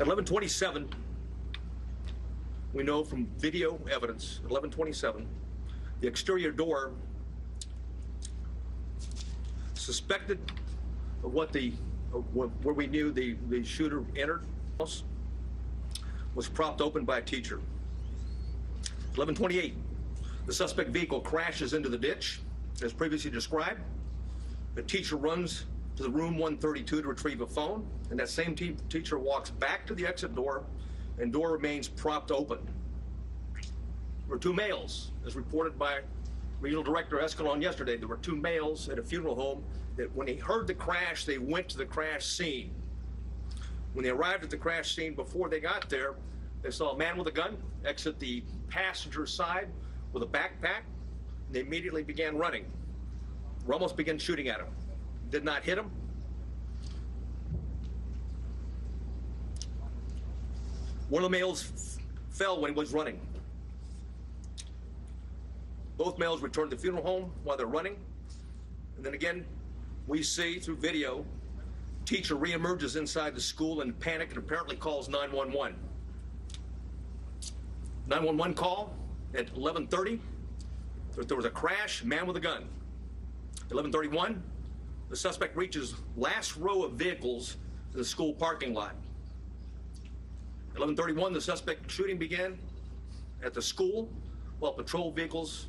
At 11:27, we know from video evidence, at 11:27, the exterior door suspected of where we knew the shooter entered was propped open by a teacher. 11:28, the suspect vehicle crashes into the ditch, as previously described. The teacher runs to the room 132 to retrieve a phone, and that same teacher walks back to the exit door, and door remains propped open. There were two males, as reported by Regional Director Escalon yesterday. There were two males at a funeral home that when they heard the crash, they went to the crash scene. When they arrived at the crash scene, before they got there, they saw a man with a gun exit the passenger side with a backpack, and they immediately began running. Ramos began shooting at him. Did not hit him. One of the males fell when he was running. Both males returned to the funeral home while they're running. And then again, we see through video, teacher reemerges inside the school in panic and apparently calls 911. 911 call at 11:30. There was a crash, man with a gun. 11:31, the suspect reaches last row of vehicles to the school parking lot. 11:31, the suspect shooting began at the school while patrol vehicles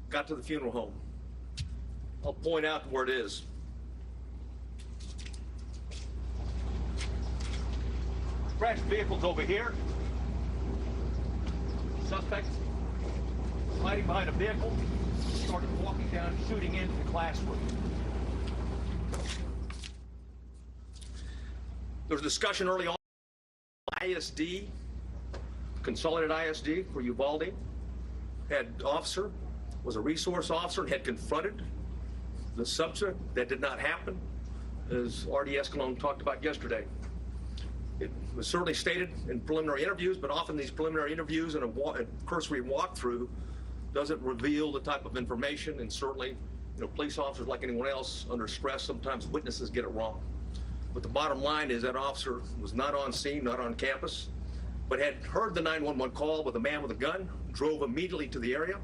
got to the funeral home. I'll point out where it is. Crashed vehicle's over here. Suspect hiding behind a vehicle, started walking down, shooting into the classroom. There was a discussion early on. ISD, Consolidated ISD for Uvalde, had officer, was a resource officer, and had confronted the subject. That did not happen, as R.D. Escalon talked about yesterday. It was certainly stated in preliminary interviews, but often these preliminary interviews and a cursory walkthrough doesn't reveal the type of information, and certainly, police officers, like anyone else, under stress, sometimes witnesses get it wrong. But the bottom line is that officer was not on scene, not on campus, but had heard the 911 call with a man with a gun, drove immediately to the area,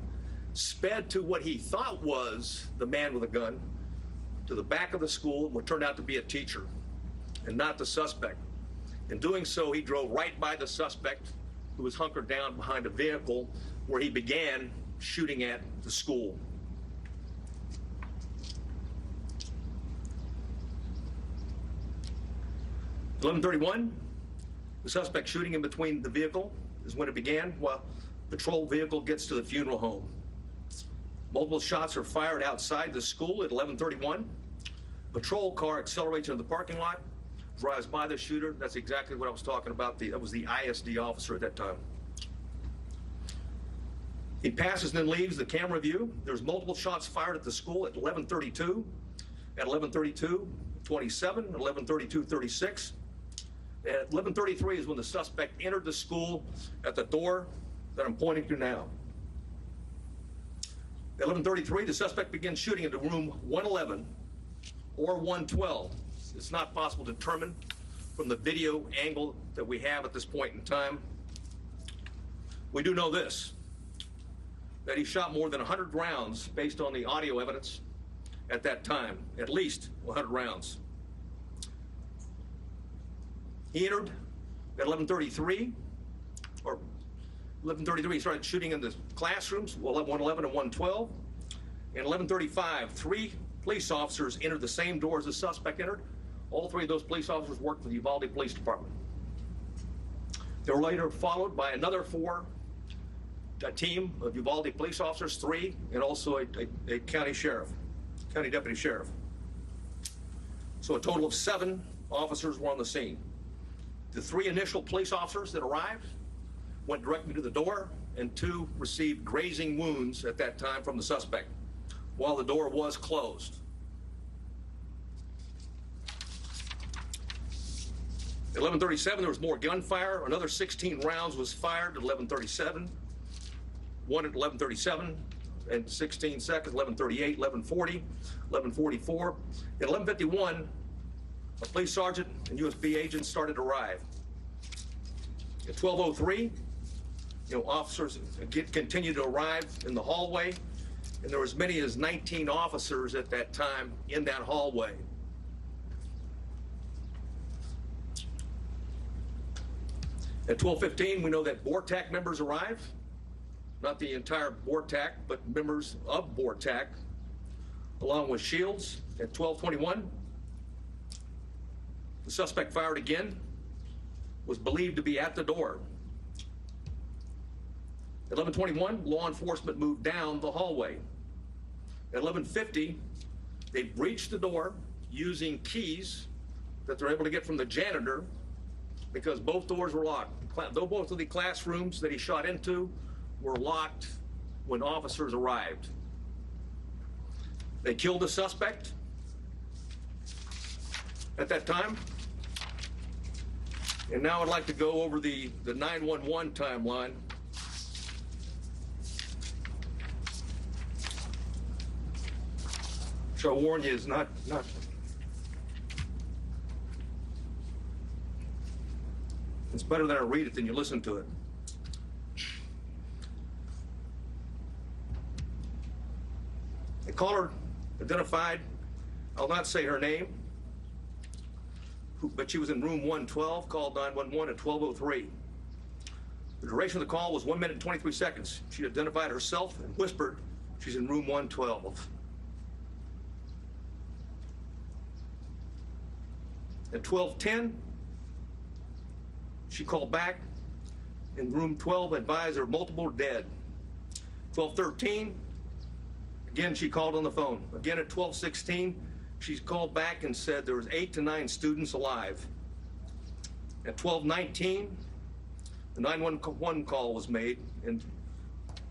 sped to what he thought was the man with a gun, to the back of the school, what turned out to be a teacher, and not the suspect. In doing so, he drove right by the suspect, who was hunkered down behind a vehicle, where he began shooting at the school. At 11:31, the suspect shooting in between the vehicle is when it began, while patrol vehicle gets to the funeral home. Multiple shots are fired outside the school at 11:31. Patrol car accelerates into the parking lot, drives by the shooter. That's exactly what I was talking about. That was the ISD officer at that time. He passes and then leaves the camera view. There's multiple shots fired at the school at 11:32, at 11:32:27, at 11:32:36. At 11:33 is when the suspect entered the school at the door that I'm pointing to now. At 11:33, the suspect begins shooting into room 111 or 112. It's not possible to determine from the video angle that we have at this point in time. We do know this, that he shot more than 100 rounds based on the audio evidence at that time, at least 100 rounds. He entered at 11:33, or 11:33, he started shooting in the classrooms, 111 and 112. And 11:35, 3 police officers entered the same door as the suspect entered. All 3 of those police officers worked for the Uvalde Police Department. They were later followed by another 4, a team of Uvalde police officers, 3, and also a county deputy sheriff. So a total of 7 officers were on the scene. The 3 initial police officers that arrived went directly to the door, and 2 received grazing wounds at that time from the suspect, while the door was closed. At 11:37, there was more gunfire. Another 16 rounds was fired at 11:37. 1 at 11:37 and 16 seconds, 11:38, 11:40, 11:44. At 11:51, a police sergeant and USB agents started to arrive. At 12:03, officers continue to arrive in the hallway, and there were as many as 19 officers at that time in that hallway. At 12:15, we know that BORTAC members arrive. Not the entire BORTAC, but members of BORTAC, along with Shields. At 12:21, the suspect fired again, was believed to be at the door. At 11:21, law enforcement moved down the hallway. At 11:50, they breached the door using keys that they're able to get from the janitor because both doors were locked. Though both of the classrooms that he shot into were locked when officers arrived. They killed the suspect at that time. And now I'd like to go over the 911 timeline. So I warn you, it's not. It's better that I read it than you listen to it. The caller identified, I'll not say her name, but she was in room 112, called 911 at 12:03. The duration of the call was 1 minute and 23 seconds. She identified herself and whispered she's in room 112. At 12:10, she called back in room 12, advised there were multiple dead. 12:13, again she called on the phone. Again at 12:16, she called back and said there was 8 to 9 students alive. At 12:19, the 911 call was made, and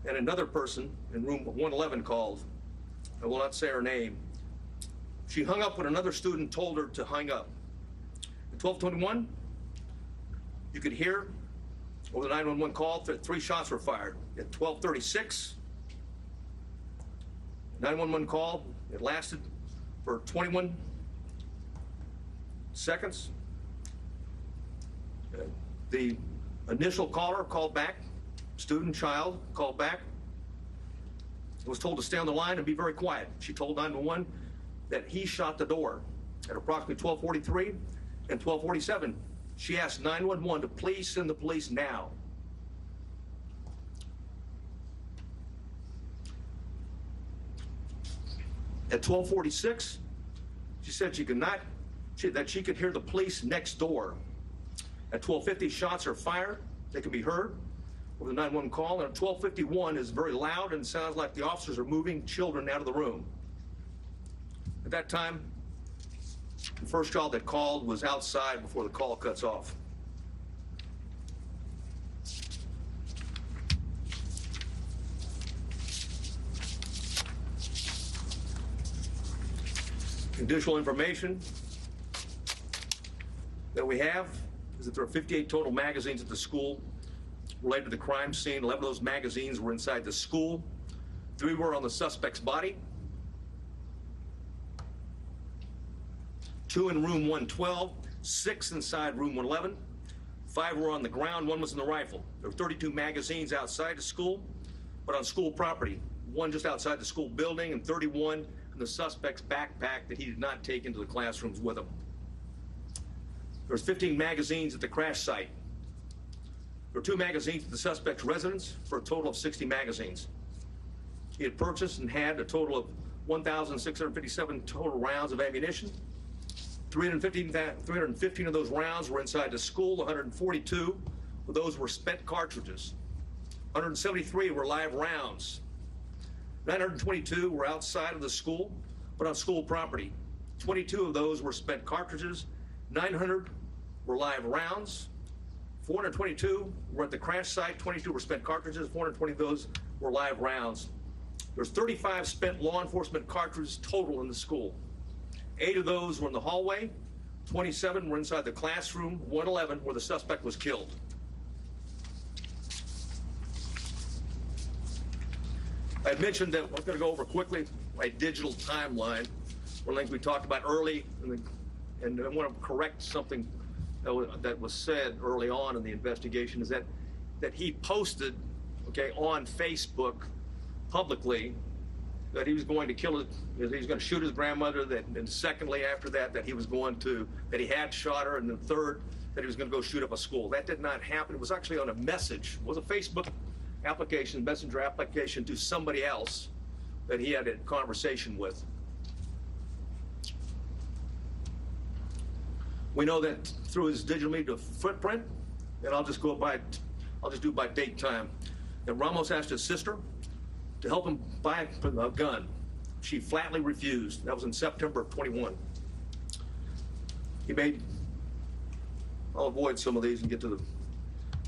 another person in room 111 called. I will not say her name. She hung up when another student told her to hang up. At 12:21, you could hear over the 911 call that 3 shots were fired. At 12:36, 911 call, it lasted for 21 seconds. The initial caller called back, student, child, called back, was told to stay on the line and be very quiet. She told 911 that he shot the door. At approximately 12:43 and 12:47, she asked 911 to please send the police now. At 12:46, she said that she could hear the police next door. At 12:50, shots are fired. They can be heard over the 911 call. And at 12:51 is very loud and sounds like the officers are moving children out of the room. At that time, the first child that called was outside before the call cuts off. Additional information that we have is that there are 58 total magazines at the school related to the crime scene. 11 of those magazines were inside the school. 3 were on the suspect's body. 2 in room 112, 6 inside room 111. 5 were on the ground, 1 was in the rifle. There were 32 magazines outside the school, but on school property. 1 just outside the school building and 31 in the suspect's backpack that he did not take into the classrooms with him. There was 15 magazines at the crash site. There were 2 magazines at the suspect's residence for a total of 60 magazines. He had purchased and had a total of 1,657 total rounds of ammunition. 315 of those rounds were inside the school. 142 of those were spent cartridges. 173 were live rounds. 922 were outside of the school, but on school property. 22 of those were spent cartridges. 900 were live rounds. 422 were at the crash site. 22 were spent cartridges. 420 of those were live rounds. There's 35 spent law enforcement cartridges total in the school. 8 of those were in the hallway. 27 were inside the classroom. 111 where the suspect was killed. I mentioned that I was going to go over quickly my digital timeline. One of the things we talked about early, and I want to correct something that was said early on in the investigation is that he posted, okay, on Facebook publicly that he was going to kill that he was going to shoot his grandmother, and secondly after that he he had shot her, and then third that he was going to go shoot up a school. That did not happen. It was actually on a message. It was a Facebook application, messenger application to somebody else that he had a conversation with. We know that through his digital media footprint, and I'll just do by date time, that Ramos asked his sister to help him buy a gun. She flatly refused. That was in September of 21. I'll avoid some of these and get to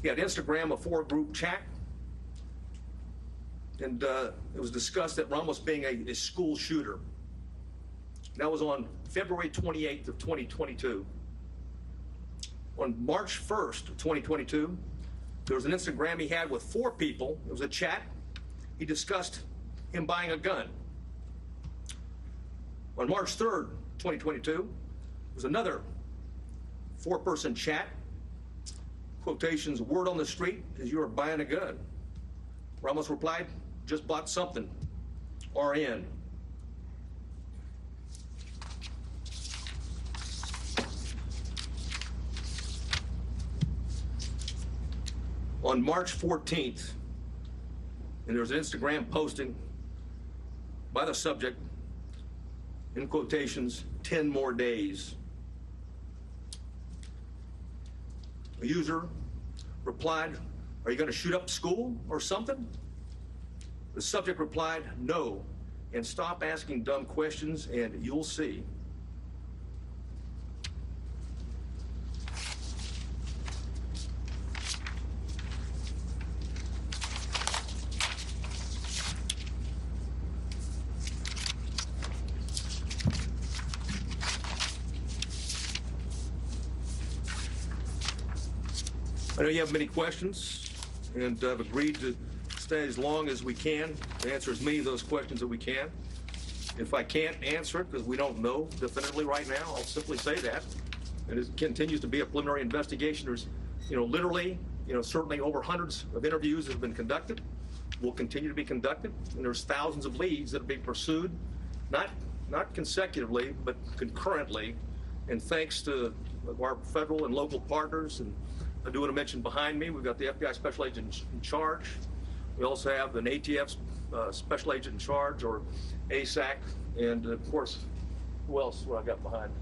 he had Instagram, a 4-group chat, and it was discussed that Ramos being a school shooter. That was on February 28th of 2022. On March 1st of 2022, there was an Instagram he had with 4 people. It was a chat. He discussed him buying a gun. On March 3rd, 2022, there was another 4-person chat. Quotations, word on the street is you are buying a gun. Ramos replied, just bought something. RN. On March 14th, and there was an Instagram posting by the subject, in quotations, 10 more days. A user replied, are you going to shoot up school or something? The subject replied, no, and stop asking dumb questions and you'll see. I know you have many questions, and I've agreed to stay as long as we can to answer as many of those questions that we can. If I can't answer it because we don't know definitively right now, I'll simply say that. And it continues to be a preliminary investigation. There's, literally, certainly over hundreds of interviews that have been conducted, will continue to be conducted, and there's thousands of leads that are being pursued, not consecutively, but concurrently. And thanks to our federal and local partners, and I do want to mention behind me, we've got the FBI Special Agent in charge. We also have an ATF Special Agent in charge, or ASAC, and of course, who else? What I got behind?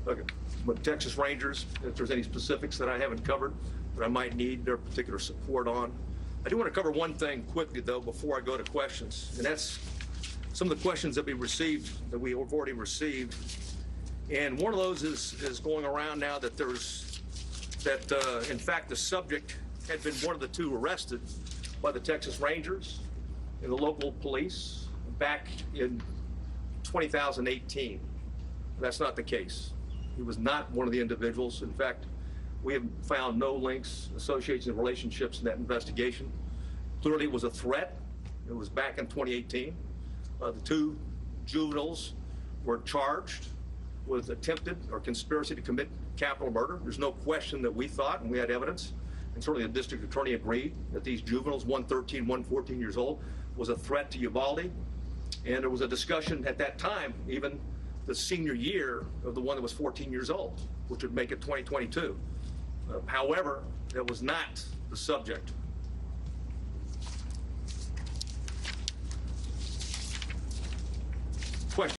Okay, but Texas Rangers, if there's any specifics that I haven't covered that I might need their particular support on. I do want to cover one thing quickly, though, before I go to questions, and that's some of the questions that we have already received. And one of those is going around now that in fact, the subject had been one of the 2 arrested by the Texas Rangers and the local police back in 2018. That's not the case. He was not one of the individuals. In fact, we have found no links, associations, and relationships in that investigation. Clearly, it was a threat. It was back in 2018. The 2 juveniles were charged with attempted or conspiracy to commit capital murder. There's no question that we thought, and we had evidence, and certainly the district attorney agreed, that these juveniles, one 13, one 14 years old, was a threat to Uvalde. And there was a discussion at that time, even the senior year of the one that was 14 years old, which would make it 2022. However, that was not the subject.